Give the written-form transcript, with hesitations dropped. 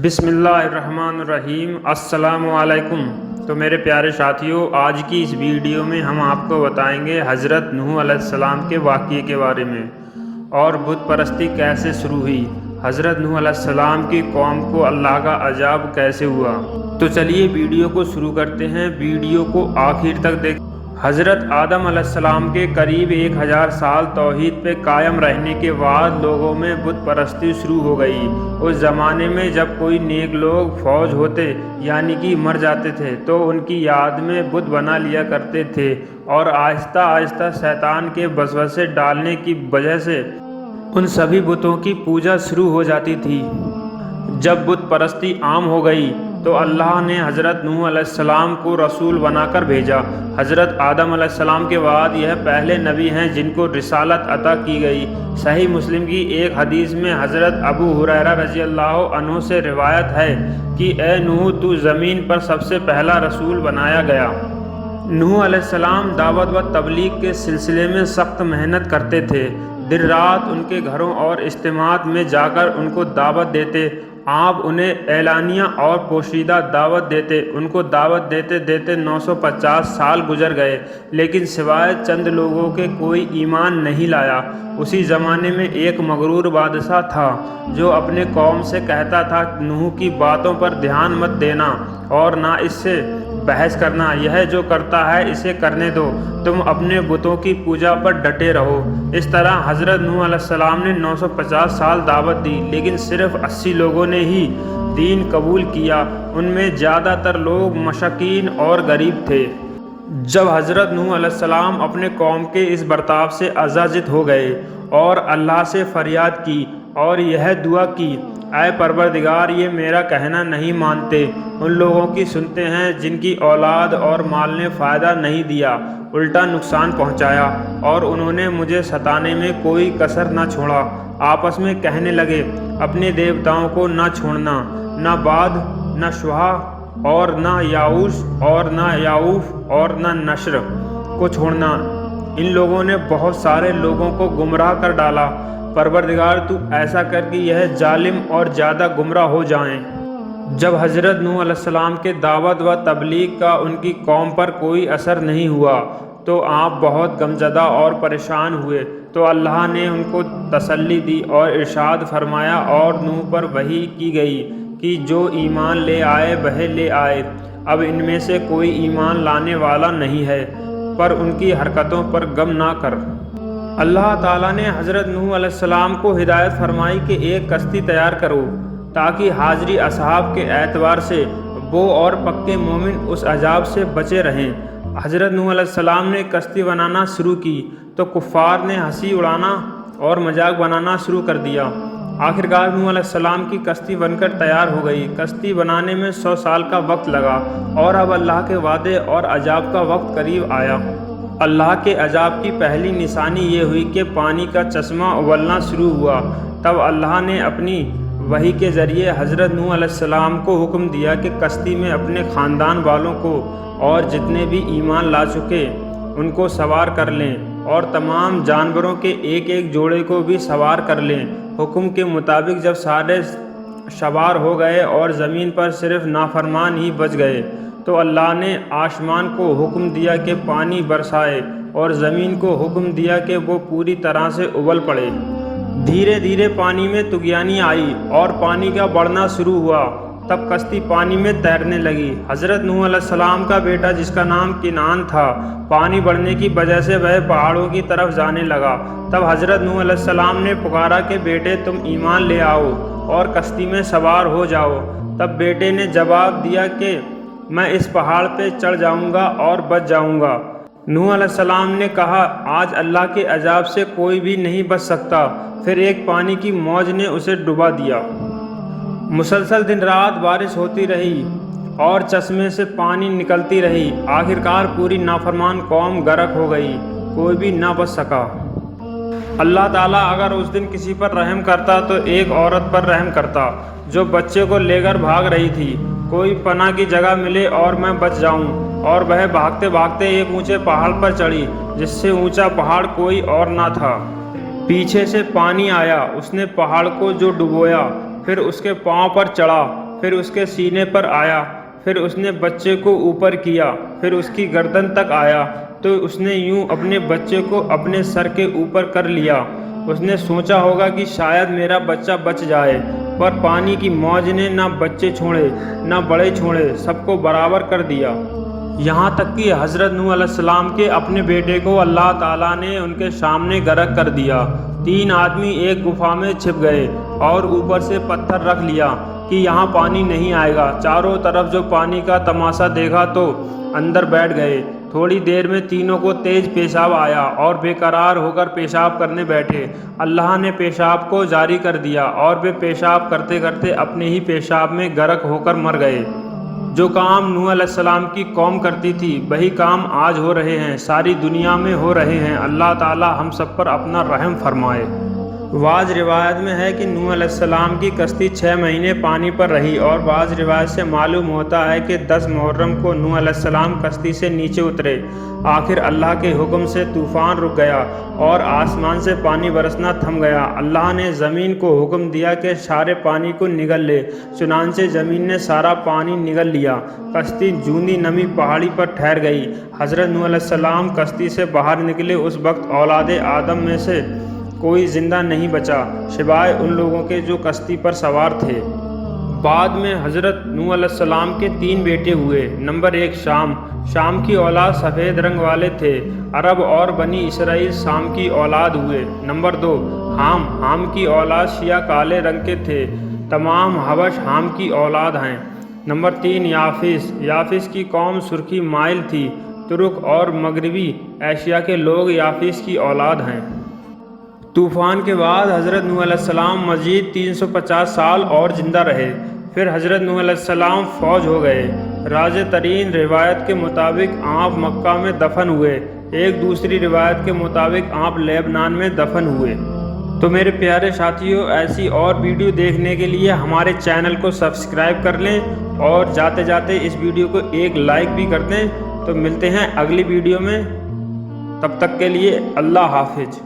بسم اللہ الرحمن الرحیم۔ السلام علیکم۔ تو میرے پیارے ساتھیوں، آج کی اس ویڈیو میں ہم آپ کو بتائیں گے حضرت نوح علیہ السلام کے واقعے کے بارے میں اور بت پرستی کیسے شروع ہوئی، حضرت نوح علیہ السلام کی قوم کو اللہ کا عذاب کیسے ہوا۔ تو چلیے ویڈیو کو شروع کرتے ہیں، ویڈیو کو آخر تک دیکھیں۔ حضرت آدم علیہ السلام کے قریب 1000 سال توحید پہ قائم رہنے کے بعد لوگوں میں بت پرستی شروع ہو گئی۔ اس زمانے میں جب کوئی نیک لوگ فوت ہوتے یعنی کہ مر جاتے تھے تو ان کی یاد میں بت بنا لیا کرتے تھے، اور آہستہ آہستہ شیطان کے وسوسے ڈالنے کی وجہ سے ان سبھی بتوں کی پوجا شروع ہو جاتی تھی۔ جب بت پرستی عام ہو گئی تو اللہ نے حضرت نوح علیہ السلام کو رسول بنا کر بھیجا۔ حضرت آدم علیہ السلام کے بعد یہ پہلے نبی ہیں جن کو رسالت عطا کی گئی۔ صحیح مسلم کی ایک حدیث میں حضرت ابو ہریرہ رضی اللہ عنہ سے روایت ہے کہ اے نوح، تو زمین پر سب سے پہلا رسول بنایا گیا۔ نوح علیہ السلام دعوت و تبلیغ کے سلسلے میں سخت محنت کرتے تھے، دن رات ان کے گھروں اور اجتماعات میں جا کر ان کو دعوت دیتے۔ آپ انہیں اعلانیہ اور پوشیدہ دعوت دیتے۔ ان کو دعوت دیتے دیتے 950 سال گزر گئے، لیکن سوائے چند لوگوں کے کوئی ایمان نہیں لایا۔ اسی زمانے میں ایک مغرور بادشاہ تھا جو اپنے قوم سے کہتا تھا نوح کی باتوں پر دھیان مت دینا اور نہ اس سے بحث کرنا، یہ جو کرتا ہے اسے کرنے دو، تم اپنے بتوں کی پوجا پر ڈٹے رہو۔ اس طرح حضرت نوح علیہ السلام نے 950 سال دعوت دی، لیکن صرف 80 لوگوں نے ہی دین قبول کیا۔ ان میں زیادہ تر لوگ مشکین اور غریب تھے۔ جب حضرت نوح علیہ السلام اپنے قوم کے اس برتاؤ سے عزازت ہو گئے اور اللہ سے فریاد کی اور یہ دعا کی، اے پروردگار، یہ میرا کہنا نہیں مانتے، ان لوگوں کی سنتے ہیں جن کی اولاد اور مال نے فائدہ نہیں دیا، الٹا نقصان پہنچایا، اور انہوں نے مجھے ستانے میں کوئی کسر نہ چھوڑا۔ آپس میں کہنے لگے، اپنے دیوتاؤں کو نہ چھوڑنا، نہ باد، نہ شوہا، اور نہ یاؤس، اور نہ یعوف، اور نہ نشر کو چھوڑنا۔ ان لوگوں نے بہت سارے لوگوں کو گمراہ کر ڈالا۔ پروردگار، تو ایسا کر کہ یہ ظالم اور زیادہ گمراہ ہو جائیں۔ جب حضرت نوح علیہ السلام کے دعوت و تبلیغ کا ان کی قوم پر کوئی اثر نہیں ہوا تو آپ بہت غمزدہ اور پریشان ہوئے۔ تو اللہ نے ان کو تسلی دی اور ارشاد فرمایا، اور نوح پر وحی کی گئی کہ جو ایمان لے آئے وہ لے آئے، اب ان میں سے کوئی ایمان لانے والا نہیں ہے، پر ان کی حرکتوں پر غم نہ کر۔ اللہ تعالیٰ نے حضرت نوح علیہ السلام کو ہدایت فرمائی کہ ایک کشتی تیار کرو تاکہ حاضری اصحاب کے اعتبار سے وہ اور پکے مومن اس عذاب سے بچے رہیں۔ حضرت نوح علیہ السلام نے کشتی بنانا شروع کی تو کفار نے ہنسی اڑانا اور مذاق بنانا شروع کر دیا۔ آخرکار نوح علیہ السلام کی کشتی بن کر تیار ہو گئی۔ کشتی بنانے میں 100 سال کا وقت لگا، اور اب اللہ کے وعدے اور عذاب کا وقت قریب آیا۔ اللہ کے عذاب کی پہلی نشانی یہ ہوئی کہ پانی کا چشمہ ابلنا شروع ہوا۔ تب اللہ نے اپنی وحی کے ذریعے حضرت نوح علیہ السلام کو حکم دیا کہ کشتی میں اپنے خاندان والوں کو اور جتنے بھی ایمان لا چکے ان کو سوار کر لیں، اور تمام جانوروں کے ایک ایک جوڑے کو بھی سوار کر لیں۔ حکم کے مطابق جب سارے سوار ہو گئے اور زمین پر صرف نافرمان ہی بچ گئے تو اللہ نے آسمان کو حکم دیا کہ پانی برسائے، اور زمین کو حکم دیا کہ وہ پوری طرح سے ابل پڑے۔ دھیرے دھیرے پانی میں طغیانی آئی اور پانی کا بڑھنا شروع ہوا۔ تب کشتی پانی میں تیرنے لگی۔ حضرت نوح علیہ السلام کا بیٹا جس کا نام کنعان تھا، پانی بڑھنے کی وجہ سے وہ پہاڑوں کی طرف جانے لگا۔ تب حضرت نوح علیہ السلام نے پکارا کہ بیٹے، تم ایمان لے آؤ اور کشتی میں سوار ہو جاؤ۔ تب بیٹے نے جواب دیا کہ میں اس پہاڑ پہ چڑھ جاؤں گا اور بچ جاؤں گا۔ نوح علیہ السلام نے کہا، آج اللہ کے عذاب سے کوئی بھی نہیں بچ سکتا۔ پھر ایک پانی کی موج نے اسے ڈبا دیا۔ مسلسل دن رات بارش ہوتی رہی اور چشمے سے پانی نکلتی رہی۔ آخرکار پوری نافرمان قوم غرق ہو گئی، کوئی بھی نہ بچ سکا۔ اللہ تعالیٰ اگر اس دن کسی پر رحم کرتا تو ایک عورت پر رحم کرتا جو بچے کو لے کر بھاگ رہی تھی۔ کوئی پناہ کی جگہ ملے اور میں بچ جاؤں، اور وہ بھاگتے بھاگتے ایک اونچے پہاڑ پر چڑھی جس سے اونچا پہاڑ کوئی اور نہ تھا۔ پیچھے سے پانی آیا، اس نے پہاڑ کو جو ڈبویا، پھر اس کے پاؤں پر چڑھا، پھر اس کے سینے پر آیا، پھر اس نے بچے کو اوپر کیا، پھر اس کی گردن تک آیا تو اس نے یوں اپنے بچے کو اپنے سر کے اوپر کر لیا۔ اس نے سوچا ہوگا کہ شاید میرا بچہ بچ جائے، پر پانی کی موج نے نہ بچے چھوڑے نہ بڑے چھوڑے، سب کو برابر کر دیا۔ یہاں تک کہ حضرت نوح علیہ السلام کے اپنے بیٹے کو اللہ تعالیٰ نے ان کے سامنے غرق کر دیا۔ 3 آدمی ایک گفا میں چھپ گئے اور اوپر سے پتھر رکھ لیا کہ یہاں پانی نہیں آئے گا۔ چاروں طرف جو پانی کا تماشا دیکھا تو اندر بیٹھ گئے۔ تھوڑی دیر میں تینوں کو تیز پیشاب آیا اور بے قرار ہو کر پیشاب کرنے بیٹھے۔ اللہ نے پیشاب کو جاری کر دیا اور وہ پیشاب کرتے کرتے اپنے ہی پیشاب میں غرق ہو کر مر گئے۔ جو کام نوح علیہ السلام کی قوم کرتی تھی وہی کام آج ہو رہے ہیں، ساری دنیا میں ہو رہے ہیں۔ اللہ تعالی ہم سب پر اپنا رحم فرمائے۔ بعض روایت میں ہے کہ نوح علیہ السلام کی کشتی 6 مہینے پانی پر رہی، اور بعض روایت سے معلوم ہوتا ہے کہ 10 محرم کو نوح علیہ السلام کشتی سے نیچے اترے۔ آخر اللہ کے حکم سے طوفان رک گیا اور آسمان سے پانی برسنا تھم گیا۔ اللہ نے زمین کو حکم دیا کہ سارے پانی کو نگل لے، چنانچہ زمین نے سارا پانی نگل لیا۔ کشتی جوندی نمی پہاڑی پر ٹھہر گئی۔ حضرت نوح علیہ السلام کشتی سے باہر نکلے، اس وقت اولاد آدم میں سے کوئی زندہ نہیں بچا سوائے ان لوگوں کے جو کشتی پر سوار تھے۔ بعد میں حضرت نوح علیہ السلام کے 3 بیٹے ہوئے۔ نمبر 1 شام۔ شام کی اولاد سفید رنگ والے تھے۔ عرب اور بنی اسرائیل شام کی اولاد ہوئے۔ نمبر 2 حام۔ حام کی اولاد شیعہ کالے رنگ کے تھے۔ تمام حبش حام کی اولاد ہیں۔ نمبر 3 یافس۔ یافس کی قوم سرخی مائل تھی۔ ترک اور مغربی ایشیا کے لوگ یافس کی اولاد ہیں۔ طوفان کے بعد حضرت نوح علیہ السلام مزید 350 سال اور زندہ رہے۔ پھر حضرت نوح علیہ السلام فوج ہو گئے۔ راجع ترین روایت کے مطابق آپ مکہ میں دفن ہوئے۔ ایک دوسری روایت کے مطابق آپ لیبنان میں دفن ہوئے۔ تو میرے پیارے ساتھیوں، ایسی اور ویڈیو دیکھنے کے لیے ہمارے چینل کو سبسکرائب کر لیں اور جاتے جاتے اس ویڈیو کو ایک لائک بھی کر دیں۔ تو ملتے ہیں اگلی ویڈیو میں، تب تک کے لیے اللہ حافظ۔